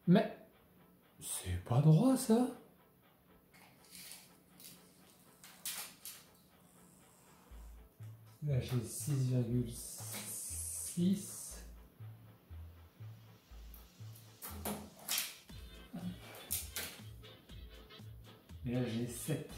Mais c'est pas droit ça. Là j'ai 6,6. Et là j'ai 7.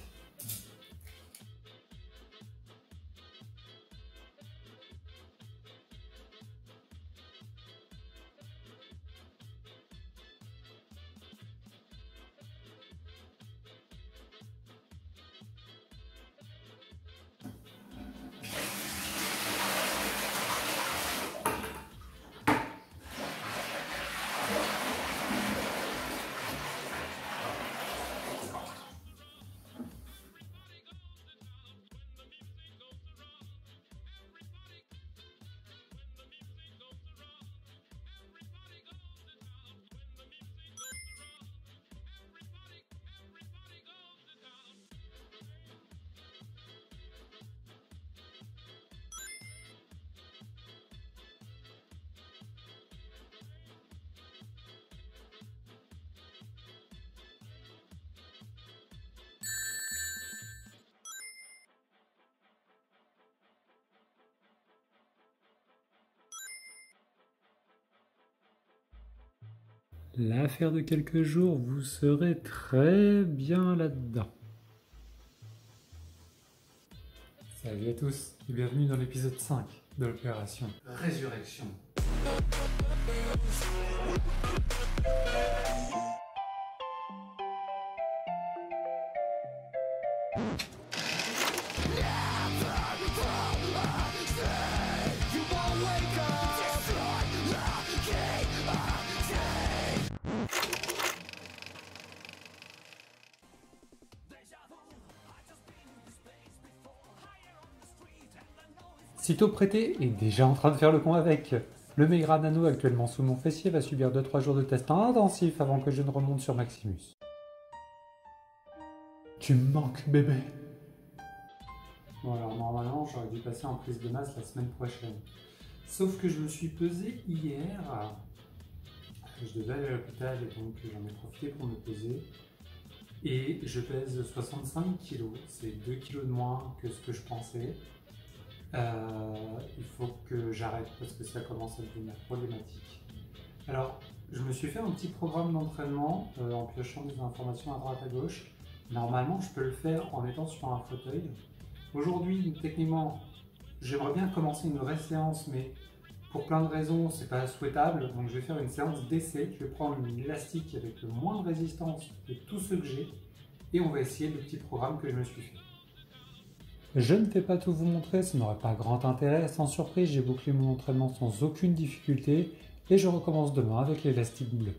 L'affaire de quelques jours, vous serez très bien là-dedans. Salut à tous et bienvenue dans l'épisode 5 de l'opération Résurrection. Sitôt prêté et déjà en train de faire le con avec. Le Meigra Nano actuellement sous mon fessier va subir 2-3 jours de test intensif avant que je ne remonte sur Maximus. Tu me manques, bébé. Bon alors normalement j'aurais dû passer en prise de masse la semaine prochaine. Sauf que je me suis pesé hier. Je devais aller à l'hôpital et donc j'en ai profité pour me peser. Et je pèse 65 kg, c'est 2 kg de moins que ce que je pensais. Il faut que j'arrête parce que ça commence à devenir problématique. Alors, je me suis fait un petit programme d'entraînement en piochant des informations à droite à gauche. Normalement, je peux le faire en étant sur un fauteuil. Aujourd'hui, techniquement, j'aimerais bien commencer une vraie séance, mais pour plein de raisons, c'est pas souhaitable. Donc, je vais faire une séance d'essai. Je vais prendre une élastique avec le moins de résistance de tous ceux que j'ai et on va essayer le petit programme que je me suis fait. Je ne vais pas tout vous montrer, ça n'aurait pas grand intérêt. Sans surprise, j'ai bouclé mon entraînement sans aucune difficulté et je recommence demain avec l'élastique bleu.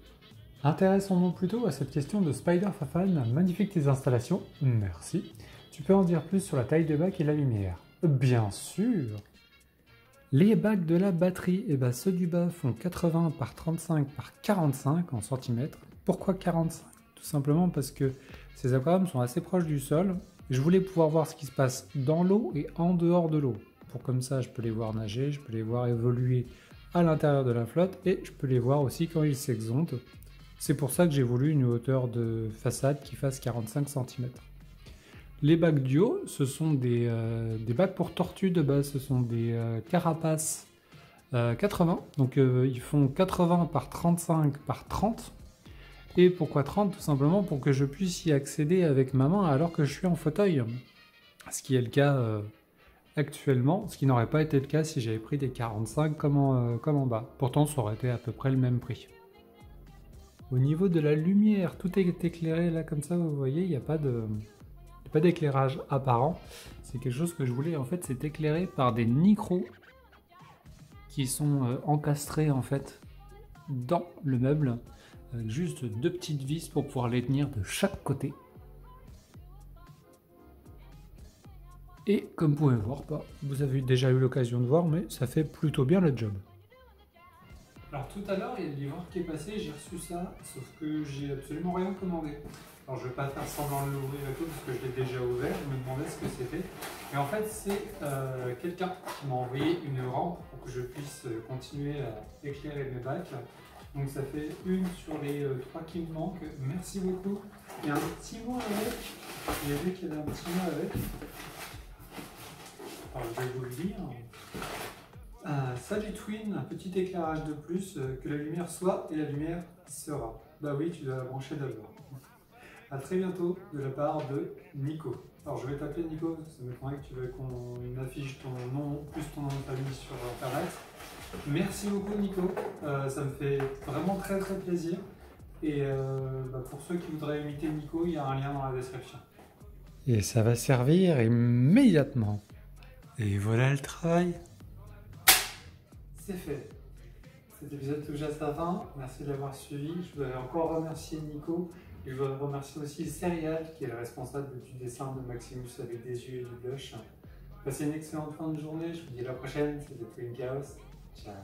Intéressons-nous plutôt à cette question de Spider Fafan. Magnifique tes installations, merci. Tu peux en dire plus sur la taille de bac et la lumière? Bien sûr. Les bacs de la batterie, ceux du bas font 80 par 35 par 45 en centimètres. Pourquoi 45? Tout simplement parce que ces aquariums sont assez proches du sol. Je voulais pouvoir voir ce qui se passe dans l'eau et en dehors de l'eau. Pour comme ça, je peux les voir nager, je peux les voir évoluer à l'intérieur de la flotte et je peux les voir aussi quand ils s'exontent. C'est pour ça que j'ai voulu une hauteur de façade qui fasse 45 cm. Les bacs du haut, ce sont des bacs pour tortues de base, ce sont des carapaces 80. Donc ils font 80 par 35 par 30. Et pourquoi 30? Tout simplement pour que je puisse y accéder avec ma main alors que je suis en fauteuil. Ce qui est le cas actuellement, ce qui n'aurait pas été le cas si j'avais pris des 45 comme en bas. Pourtant, ça aurait été à peu près le même prix. Au niveau de la lumière, tout est éclairé là comme ça, vous voyez, il n'y a pas d'éclairage apparent. C'est quelque chose que je voulais, en fait, c'est éclairé par des micros qui sont encastrés en fait dans le meuble. Avec juste 2 petites vis pour pouvoir les tenir de chaque côté. Et comme vous pouvez voir, vous avez déjà eu l'occasion de voir, mais ça fait plutôt bien le job. Alors tout à l'heure, il y a le livreur qui est passé, j'ai reçu ça, sauf que j'ai absolument rien commandé. Alors je vais pas faire semblant de l'ouvrir et tout, parce que je l'ai déjà ouvert, je me demandais ce que c'était. Et en fait, c'est quelqu'un qui m'a envoyé une rampe pour que je puisse continuer à éclairer mes bacs. Donc ça fait une sur les 3 qui me manquent. Merci beaucoup. Il y a un petit mot avec. J'ai vu qu'il y avait un petit mot avec. Alors je vais vous le lire. Salut Twin, un petit éclairage de plus, que la lumière soit et la lumière sera. Bah oui, tu dois la brancher d'abord. A très bientôt de la part de Nico. Alors je vais t'appeler Nico, parce que ça m'étonnerait que tu veuilles qu'on affiche ton nom, plus ton nom de famille sur internet. Merci beaucoup Nico, ça me fait vraiment très plaisir. Et pour ceux qui voudraient imiter Nico, il y a un lien dans la description. Et ça va servir immédiatement. Et voilà le travail. C'est fait. Cet épisode touche à sa fin. Merci de l'avoir suivi. Je voudrais encore remercier Nico. Et je voudrais remercier aussi Serial, qui est le responsable du dessin de Maximus avec des yeux et du blush. Passez une excellente fin de journée. Je vous dis à la prochaine. C'était Twin Chaos. Ciao.